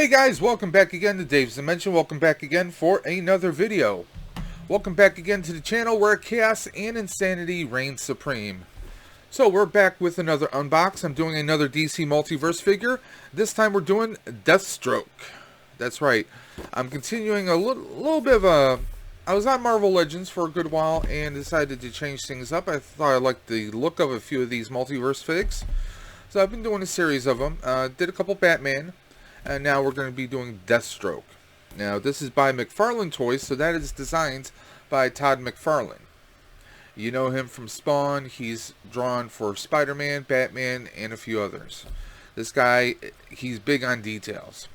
Hey guys, welcome back again to Dave's Dimension. Welcome back again for another video. Welcome back again to the channel where chaos and insanity reign supreme. So we're back with another unbox. I'm doing another DC Multiverse figure. This time we're doing Deathstroke. That's right. I'm continuing a little bit of a... I was on Marvel Legends for a good while and decided to change things up. I thought I liked the look of a few of these Multiverse figs. So I've been doing a series of them. Did a couple Batman. And now we're going to be doing Deathstroke. Now this is by McFarlane Toys, so that is designed by Todd McFarlane. You know him from Spawn. He's drawn for Spider-Man, Batman, and a few others. This guy, he's big on details.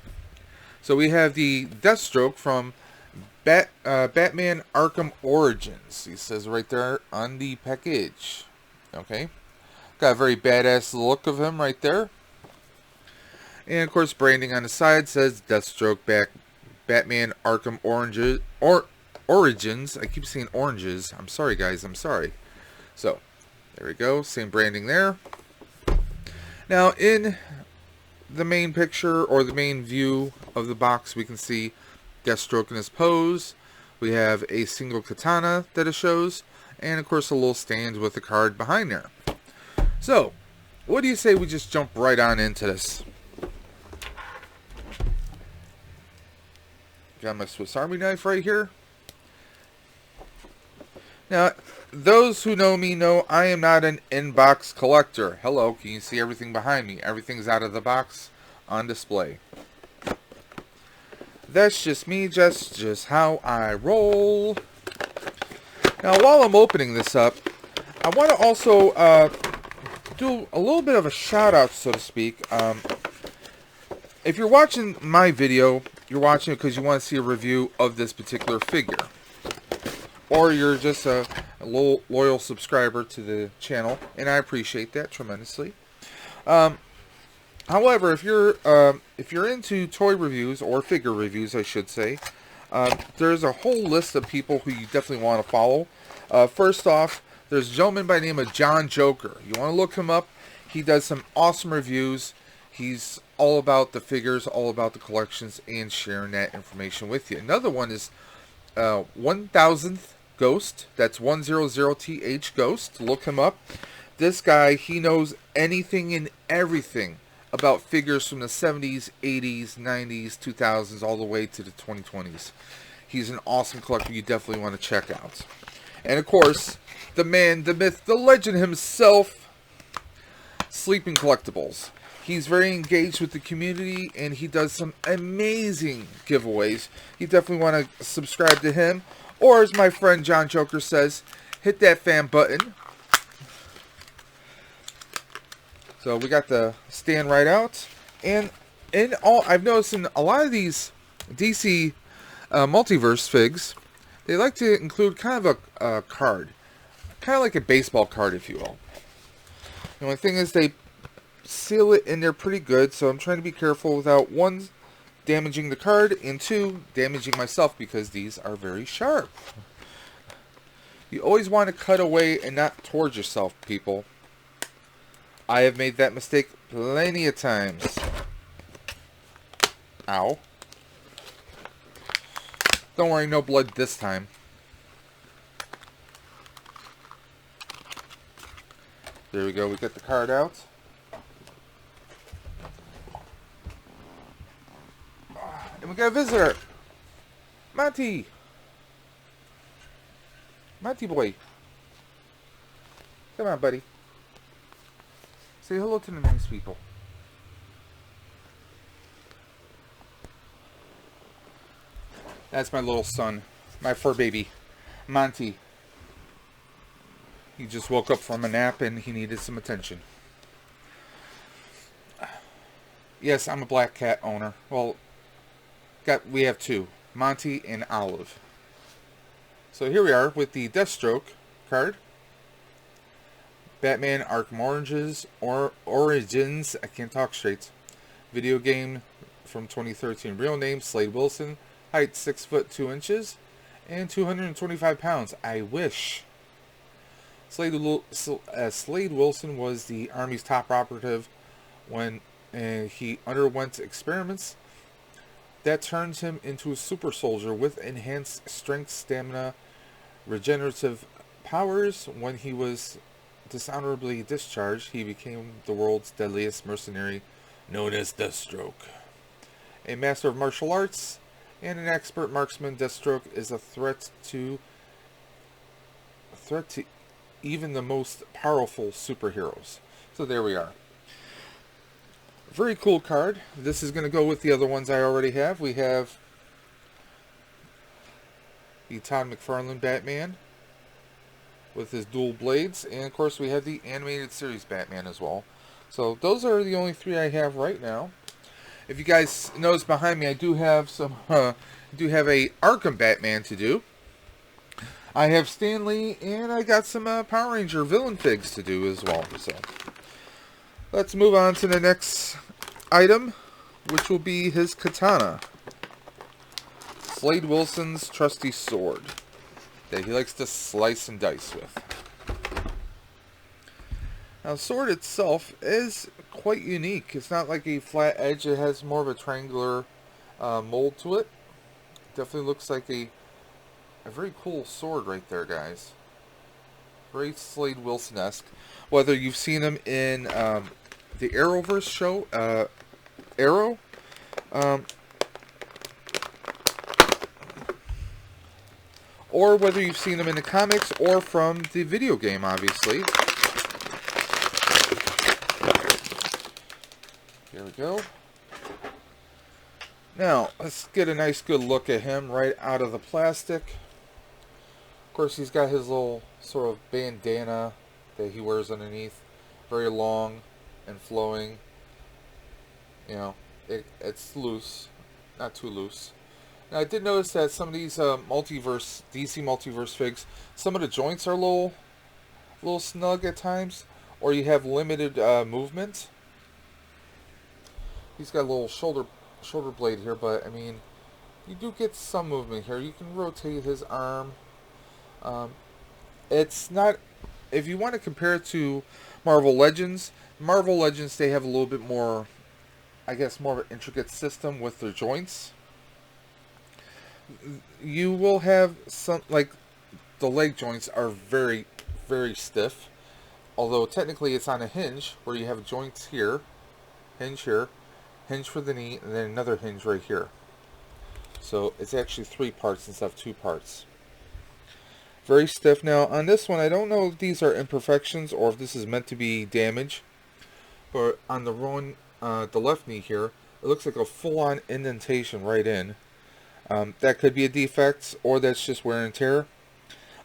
So we have the Deathstroke from Batman Arkham Origins. He says right there on the package. Okay. Got a very badass look of him right there. And of course, branding on the side says Deathstroke Batman Arkham Origins. I keep saying oranges. I'm sorry, guys. I'm sorry. So, there we go. Same branding there. Now, in the main picture or the main view of the box, we can see Deathstroke in his pose. We have a single katana that it shows. And, of course, a little stand with a card behind there. So, what do you say we just jump right on into this? Got my Swiss Army knife right here. Now, those who know me know I am not an in-box collector. Hello, can you see everything behind me? Everything's out of the box on display. That's just me, just how I roll. Now, while I'm opening this up, I want to also do a little bit of a shout-out, so to speak. If you're watching my video, you're watching it because you want to see a review of this particular figure. Or you're just a loyal subscriber to the channel, and I appreciate that tremendously. However, if you're into toy reviews, or figure reviews, I should say, there's a whole list of people who you definitely want to follow. First off, there's a gentleman by the name of John Joker. You want to look him up. He does some awesome reviews. He's all about the figures, all about the collections, and sharing that information with you. Another one is 1000th Ghost. That's 100th Ghost. Look him up. This guy, he knows anything and everything about figures from the 70s, 80s, 90s, 2000s, all the way to the 2020s. He's an awesome collector you definitely want to check out. And of course, the man, the myth, the legend himself, Sleeping Collectibles. He's very engaged with the community, and he does some amazing giveaways. You definitely want to subscribe to him. Or, as my friend John Joker says, hit that fan button. So, we got the stand right out. And in all, I've noticed in a lot of these DC Multiverse figs, they like to include kind of a card. Kind of like a baseball card, if you will. The only thing is they seal it in there pretty good, so I'm trying to be careful without, one, damaging the card, and two, damaging myself, because these are very sharp. You always want to cut away and not towards yourself, people. I have made that mistake plenty of times. Ow. Don't worry, no blood this time. There we go, we got the card out. And we got a visitor. Monty. Monty boy. Come on, buddy. Say hello to the nice people. That's my little son. My fur baby. Monty. He just woke up from a nap and he needed some attention. Yes, I'm a black cat owner. Well, we have two, Monty and Olive. So here we are with the Deathstroke card. Batman Arkham Origins. I can't talk straight. Video game from 2013. Real name Slade Wilson. Height 6 foot 2 inches and 225 pounds. I wish. Slade Wilson was the Army's top operative when he underwent experiments that turns him into a super soldier with enhanced strength, stamina, regenerative powers. When he was dishonorably discharged, he became the world's deadliest mercenary, known as Deathstroke. A master of martial arts and an expert marksman, Deathstroke is a threat to even the most powerful superheroes. So there we are. Very cool card. This is going to go with the other ones I already have. We have the Todd McFarlane Batman with his dual blades, and of course we have the animated series Batman as well. So those are the only three I have right now. If you guys notice behind me, I do have some a Arkham Batman to do. I have Stanley, and I got some Power Ranger villain figs to do as well. So let's move on to the next item, which will be his Katana. Slade Wilson's trusty sword that he likes to slice and dice with. Now, the sword itself is quite unique. It's not like a flat edge. It has more of a triangular mold to it. Definitely looks like a very cool sword right there, guys. Very Slade Wilson-esque. Whether you've seen him in the Arrowverse show, Arrow, or whether you've seen him in the comics or from the video game, obviously. Here we go. Now, let's get a nice good look at him right out of the plastic. Of course, he's got his little sort of bandana that he wears underneath. Very long and flowing. You know, it's loose. Not too loose. Now, I did notice that some of these DC Multiverse figs, some of the joints are a little snug at times, or you have limited movement. He's got a little shoulder blade here, but I mean, you do get some movement here. You can rotate his arm. It's not, if you want to compare it to Marvel Legends, they have a little bit more, I guess, more of an intricate system with their joints. You will have some, like, the leg joints are very, very stiff. Although technically it's on a hinge where you have joints here, hinge for the knee, and then another hinge right here. So it's actually 3 parts instead of 2 parts. Very stiff. Now on this one, I don't know if these are imperfections or if this is meant to be damage. But on the left knee here, it looks like a full-on indentation right in. That could be a defect, or that's just wear and tear.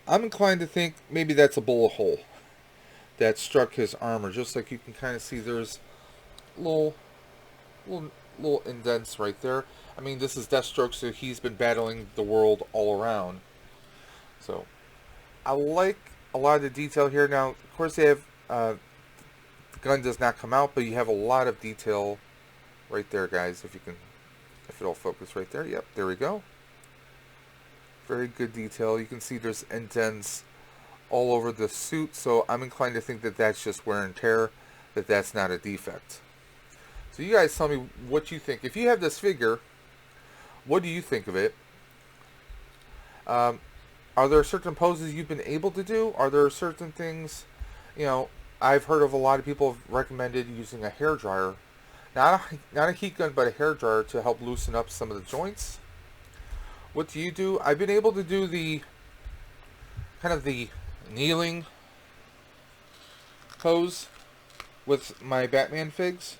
I'm inclined to think maybe that's a bullet hole that struck his armor. Just like you can kind of see, there's little indents right there. I mean, this is Deathstroke, so he's been battling the world all around. So I like a lot of the detail here. Now, of course, they have the gun does not come out, but you have a lot of detail right there, guys. If it'll focus right there. Yep, there we go. Very good detail. You can see there's indents all over the suit, so I'm inclined to think that that's just wear and tear, that that's not a defect. So you guys tell me what you think. If you have this figure, what do you think of it? Are there certain poses you've been able to do? Are there certain things, you know, I've heard of a lot of people have recommended using a hairdryer. Not a heat gun, but a hairdryer to help loosen up some of the joints. What do you do? I've been able to do the kind of the kneeling pose with my Batman figs.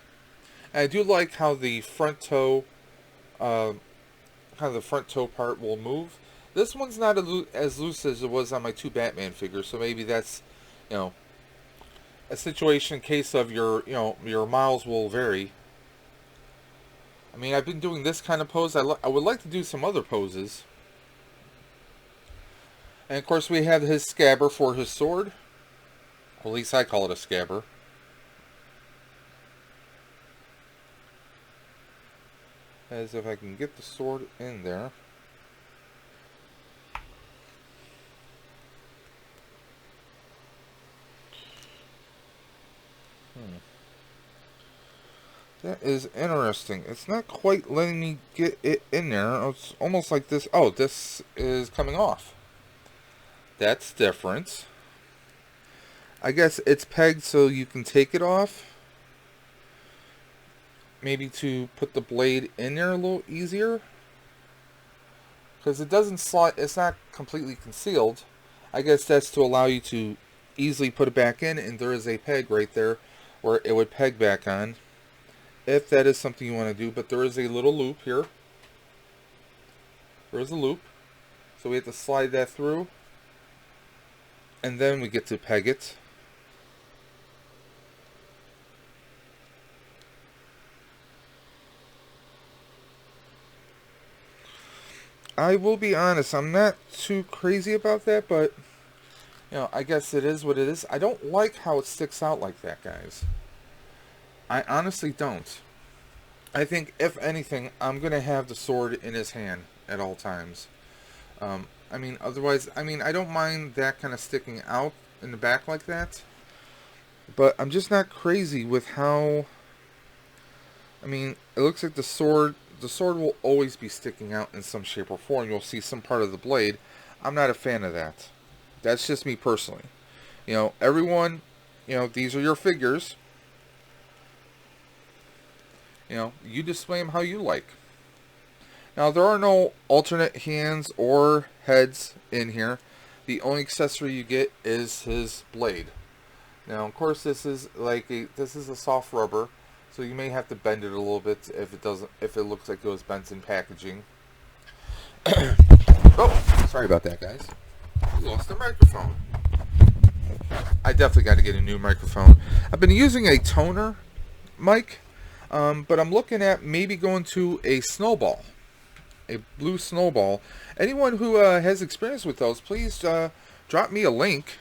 And I do like how the front toe, kind of the front toe part will move. This one's not as loose as it was on my 2 Batman figures, so maybe that's, you know, a situation case of your miles will vary. I mean, I've been doing this kind of pose. I would like to do some other poses. And of course we have his Scabber for his sword. At least I call it a Scabber. As if I can get the sword in there. That is interesting. It's not quite letting me get it in there. It's almost like this. Oh, this is coming off. That's different. I guess it's pegged so you can take it off. Maybe to put the blade in there a little easier. Because it doesn't slide, it's not completely concealed. I guess that's to allow you to easily put it back in, and there is a peg right there where it would peg back on. If that is something you want to do, but there is a little loop here. There is a loop. So we have to slide that through. And then we get to peg it. I will be honest, I'm not too crazy about that, but I guess it is what it is. I don't like how it sticks out like that, guys. I honestly don't. I think, if anything, I'm going to have the sword in his hand at all times. Otherwise, I don't mind that kind of sticking out in the back like that. But I'm just not crazy with how... it looks like the sword will always be sticking out in some shape or form. You'll see some part of the blade. I'm not a fan of that. That's just me personally. Everyone, these are your figures. You display them how you like. Now, there are no alternate hands or heads in here. The only accessory you get is his blade. Now, of course, this is a soft rubber, so you may have to bend it a little bit if it looks like it was bent in packaging. Oh, sorry about that, guys. We lost the microphone. I definitely got to get a new microphone. I've been using a toner mic, but I'm looking at maybe going to a snowball. A blue snowball. Anyone who has experience with those, please drop me a link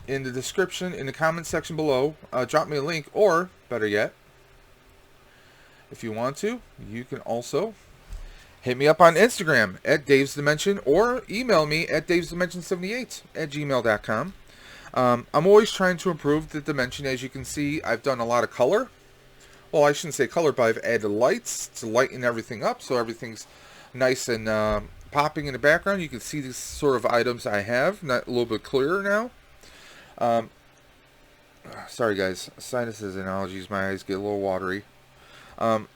in the description, in the comment section below. Drop me a link, or better yet, if you want to, you can also hit me up on Instagram at Dave's Dimension, or email me at davesdimension78@gmail.com. I'm always trying to improve the Dimension. As you can see, I've done a lot of color. Well, I shouldn't say color, but I've added lights to lighten everything up so everything's nice and popping in the background. You can see these sort of items I have, not a little bit clearer now. Sorry guys, sinuses and allergies, my eyes get a little watery. And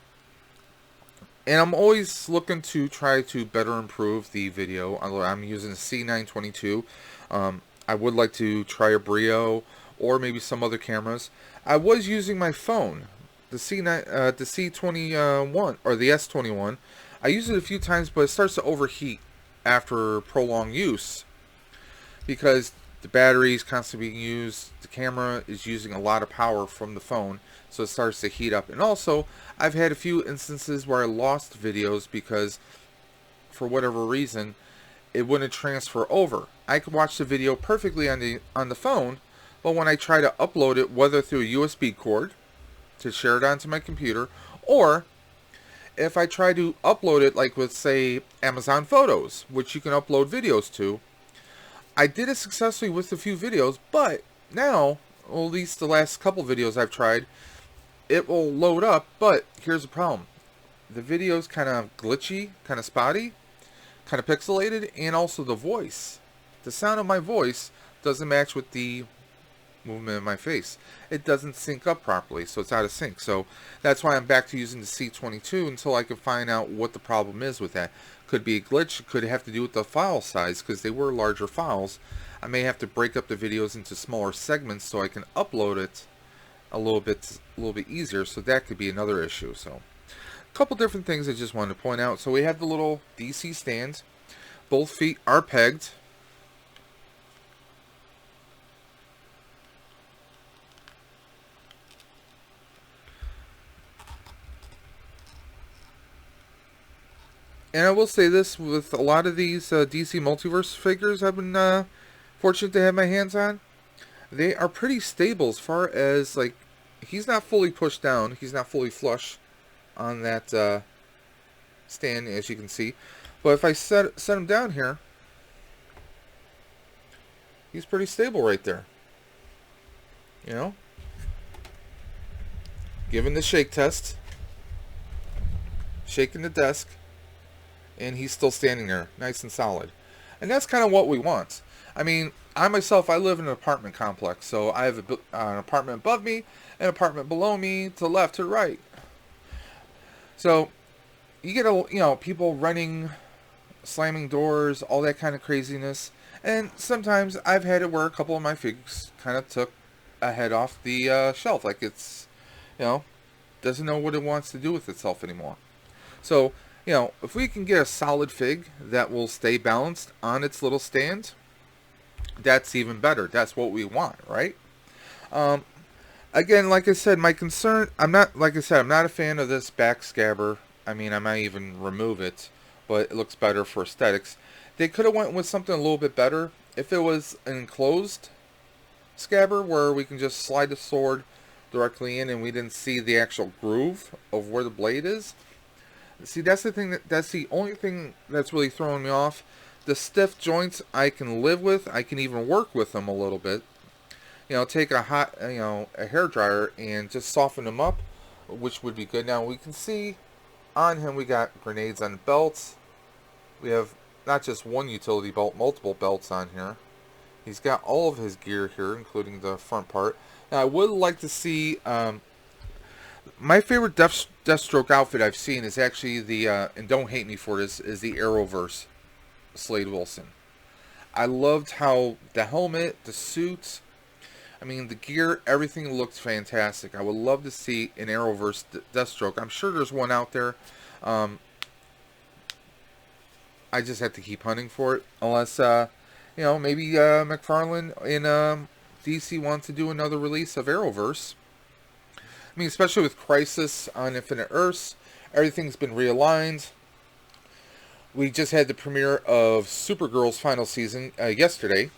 I'm always looking to try to better improve the video. I'm using a C922. I would like to try a Brio or maybe some other cameras. I was using my phone, the C21 or the S21. I use it a few times, but it starts to overheat after prolonged use because the battery is constantly being used. The camera is using a lot of power from the phone, so it starts to heat up. And also, I've had a few instances where I lost videos because, for whatever reason, it wouldn't transfer over. I could watch the video perfectly on the phone, but when I try to upload it, whether through a USB cord to share it onto my computer, or if I try to upload it like with, say, Amazon Photos, which you can upload videos to, I did it successfully with a few videos, but now, well, at least the last couple videos I've tried, it will load up, but here's the problem. The video's kind of glitchy, kind of spotty, kind of pixelated, and also the voice. The sound of my voice doesn't match with the movement of my face. It doesn't sync up properly, so it's out of sync. So that's why I'm back to using the C22 until I can find out what the problem is with that. Could be a glitch, could have to do with the file size, because they were larger files. I may have to break up the videos into smaller segments so I can upload it a little bit easier, so that could be another issue. So a couple different things I just wanted to point out. So we have the little DC stand. Both feet are pegged. And I will say this, with a lot of these DC Multiverse figures I've been fortunate to have my hands on, they are pretty stable as far as, like, he's not fully pushed down, he's not fully flush on that stand, as you can see. But if I set him down here, he's pretty stable right there. giving the shake test, shaking the desk, and he's still standing there, nice and solid. And that's kind of what we want. I mean, I myself, I live in an apartment complex, so I have an apartment above me, an apartment below me, to the left, to the right. So you get people running, slamming doors, all that kind of craziness. And sometimes I've had it where a couple of my figures kind of took a head off the shelf, like it's, doesn't know what it wants to do with itself anymore. So, if we can get a solid fig that will stay balanced on its little stand, that's even better. That's what we want, right? Again, like I said, my concern, I'm not a fan of this back scabber. I mean, I might even remove it, but it looks better for aesthetics. They could have went with something a little bit better. If it was an enclosed scabber where we can just slide the sword directly in and we didn't see the actual groove of where the blade is. See, that's the only thing that's really throwing me off. The stiff joints I can live with. I can even work with them a little bit. Take a hot, a hairdryer and just soften them up, which would be good. Now we can see on him we got grenades on the belts. We have not just one utility belt, multiple belts on here. He's got all of his gear here, including the front part. Now I would like to see, my favorite Deathstroke outfit I've seen is actually the, and don't hate me for this, is the Arrowverse Slade Wilson. I loved how the helmet, the suits, I mean, the gear, everything looks fantastic. I would love to see an Arrowverse Deathstroke. I'm sure there's one out there. I just have to keep hunting for it. Unless, maybe McFarlane in DC wants to do another release of Arrowverse. I mean, especially with Crisis on Infinite Earths. Everything's been realigned. We just had the premiere of Supergirl's final season yesterday.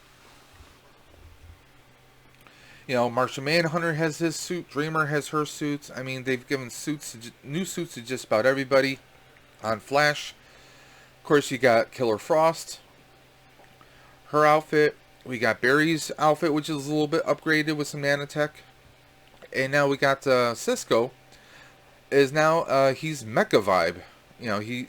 Martian Manhunter has his suit. Dreamer has her suits. I mean, they've given new suits to just about everybody. On Flash, of course, you got Killer Frost, her outfit. We got Barry's outfit, which is a little bit upgraded with some nanotech. And now we got Cisco. Is now he's Mecha Vibe. He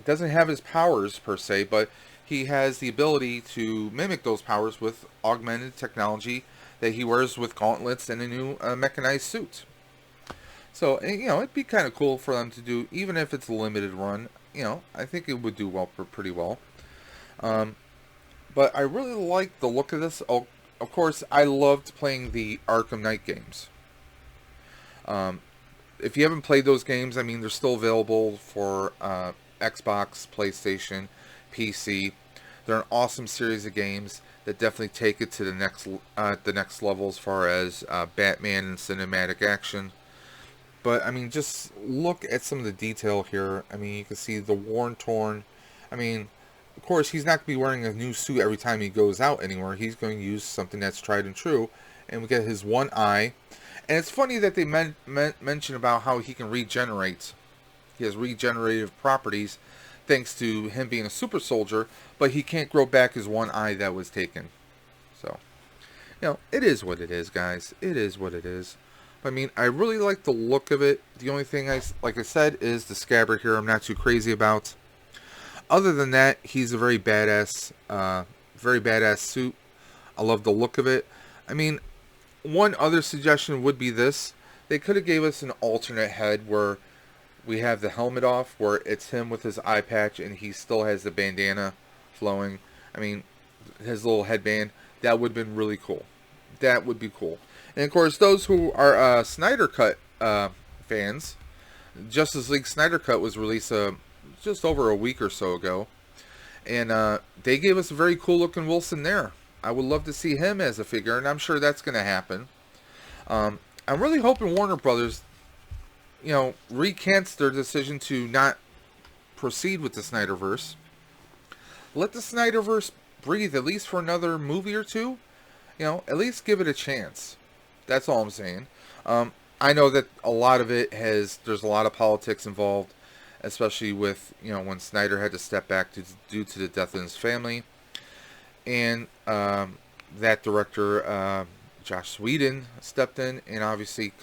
doesn't have his powers per se, but he has the ability to mimic those powers with augmented technology that he wears with gauntlets and a new mechanized suit. So, it'd be kind of cool for them to do, even if it's a limited run. I think it would do pretty well. But I really like the look of this. Oh, of course, I loved playing the Arkham Knight games. If you haven't played those games, I mean, they're still available for Xbox, PlayStation, PC. They're an awesome series of games that definitely take it to the next level as far as Batman and cinematic action. But I mean, just look at some of the detail here. I mean, you can see the worn, torn. I mean, of course, he's not going to be wearing a new suit every time he goes out anywhere. He's going to use something that's tried and true. And we get his one eye. And it's funny that they mention about how he can regenerate. He has regenerative properties thanks to him being a super soldier, but he can't grow back his one eye that was taken. So, it is what it is, guys. It is what it is. I mean, I really like the look of it. The only thing, like I said, is the Scabber here I'm not too crazy about. Other than that, he's a very badass suit. I love the look of it. I mean, one other suggestion would be this. They could have gave us an alternate head where we have the helmet off, where it's him with his eye patch and he still has the bandana flowing. I mean, his little headband. That would have been really cool. That would be cool. And of course, those who are Snyder Cut fans, Justice League Snyder Cut was released just over a week or so ago. And they gave us a very cool looking Wilson there. I would love to see him as a figure, and I'm sure that's going to happen. I'm really hoping Warner Brothers, recants their decision to not proceed with the Snyderverse. Let the Snyderverse breathe at least for another movie or two. At least give it a chance. That's all I'm saying. I know that a lot of it there's a lot of politics involved, especially with, when Snyder had to step back due to the death of his family. And that director, Josh Whedon stepped in and obviously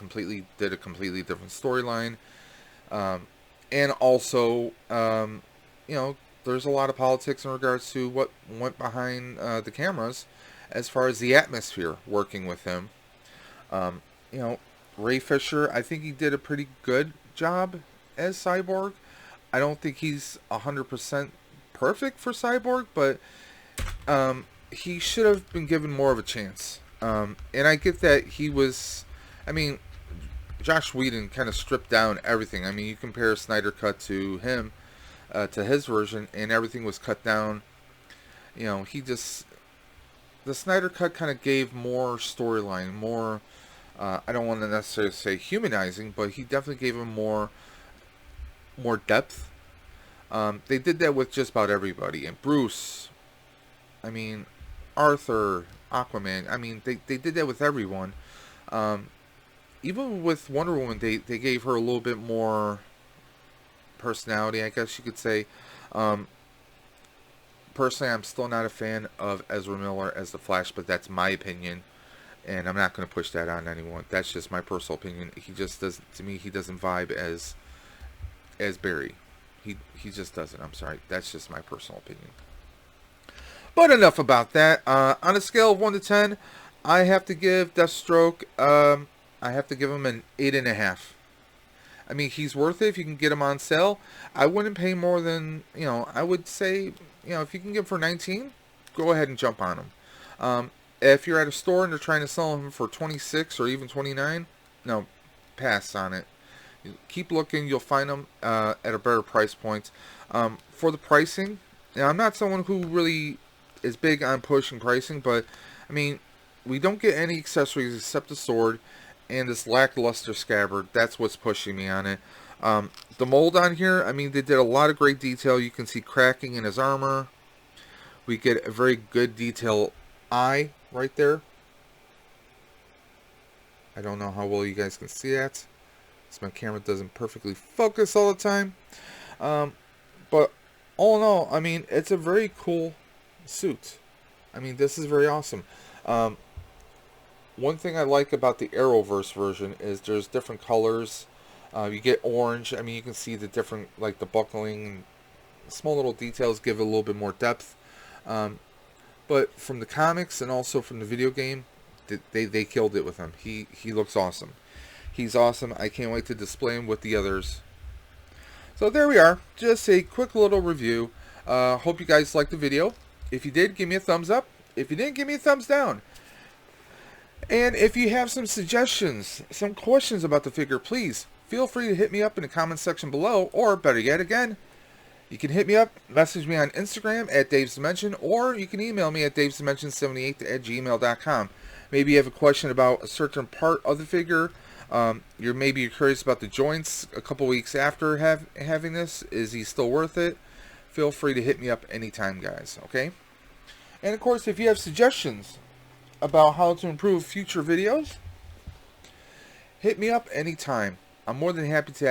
did a completely different storyline. And also, you know, there's a lot of politics in regards to what went behind the cameras as far as the atmosphere working with him. You know, Ray Fisher, I think he did a pretty good job as Cyborg. I don't think he's 100% perfect for Cyborg, but he should have been given more of a chance. And I get that he was, I mean, Josh Whedon kind of stripped down everything. I mean, you compare Snyder Cut to him, to his version, and everything was cut down. You know, the Snyder Cut kind of gave more storyline, more, I don't want to necessarily say humanizing, but he definitely gave him more depth. They did that with just about everybody. And Bruce, I mean, Arthur, Aquaman, I mean, they did that with everyone. Even with Wonder Woman, they gave her a little bit more personality, I guess you could say. Personally, I'm still not a fan of Ezra Miller as the Flash, but that's my opinion, and I'm not going to push that on anyone. That's just my personal opinion. He just doesn't, to me, he doesn't vibe as Barry. He just doesn't. I'm sorry. That's just my personal opinion. But enough about that. On a scale of 1 to 10, I have to give Deathstroke, I have to give him an 8.5. I mean, he's worth it if you can get him on sale. I wouldn't pay more than, you know, I would say, you know, if you can get him for 19, go ahead and jump on him. If you're at a store and they're trying to sell him for 26 or even 29, no, pass on it. Keep looking, you'll find them at a better price point. For the pricing, now, I'm not someone who really is big on pushing pricing, but, I mean, we don't get any accessories except the sword and this lackluster scabbard. That's what's pushing me on it. The mold on here, I mean, they did a lot of great detail. You can see cracking in his armor. We get a very good detail eye right there. I don't know how well you guys can see that, because my camera doesn't perfectly focus all the time. But all in all, I mean, it's a very cool suit. I mean, this is very awesome. One thing I like about the Arrowverse version is there's different colors. You get orange. I mean, you can see the different, like the buckling and small little details give it a little bit more depth. But from the comics and also from the video game, they killed it with him. He looks awesome. He's awesome. I can't wait to display him with the others. So there we are. Just a quick little review. Hope you guys liked the video. If you did, give me a thumbs up. If you didn't, give me a thumbs down. And if you have some suggestions, some questions about the figure, please feel free to hit me up in the comment section below, or better yet again, you can hit me up, message me on Instagram at Dave's Dimension, or you can email me at davesdimension78@gmail.com. Maybe you have a question about a certain part of the figure. Maybe you're curious about the joints a couple weeks after having this. Is he still worth it? Feel free to hit me up anytime, guys, okay? And of course, if you have suggestions about how to improve future videos, hit me up anytime. I'm more than happy to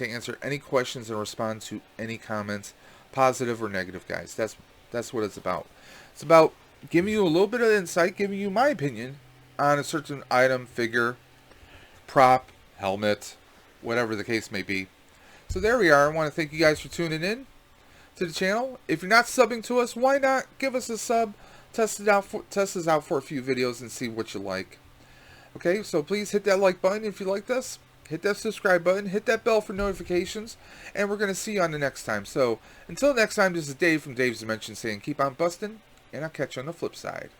answer any questions and respond to any comments, positive or negative, guys. That's what it's about. It's about giving you a little bit of insight, giving you my opinion on a certain item, figure, prop, helmet, whatever the case may be. So there we are. I want to thank you guys for tuning in to the channel. If you're not subbing to us, why not give us a sub? Test us out for a few videos and see what you like. Okay, so please hit that like button if you like this. Hit that subscribe button. Hit that bell for notifications. And we're going to see you on the next time. So until next time, this is Dave from Dave's Dimension saying keep on busting. And I'll catch you on the flip side.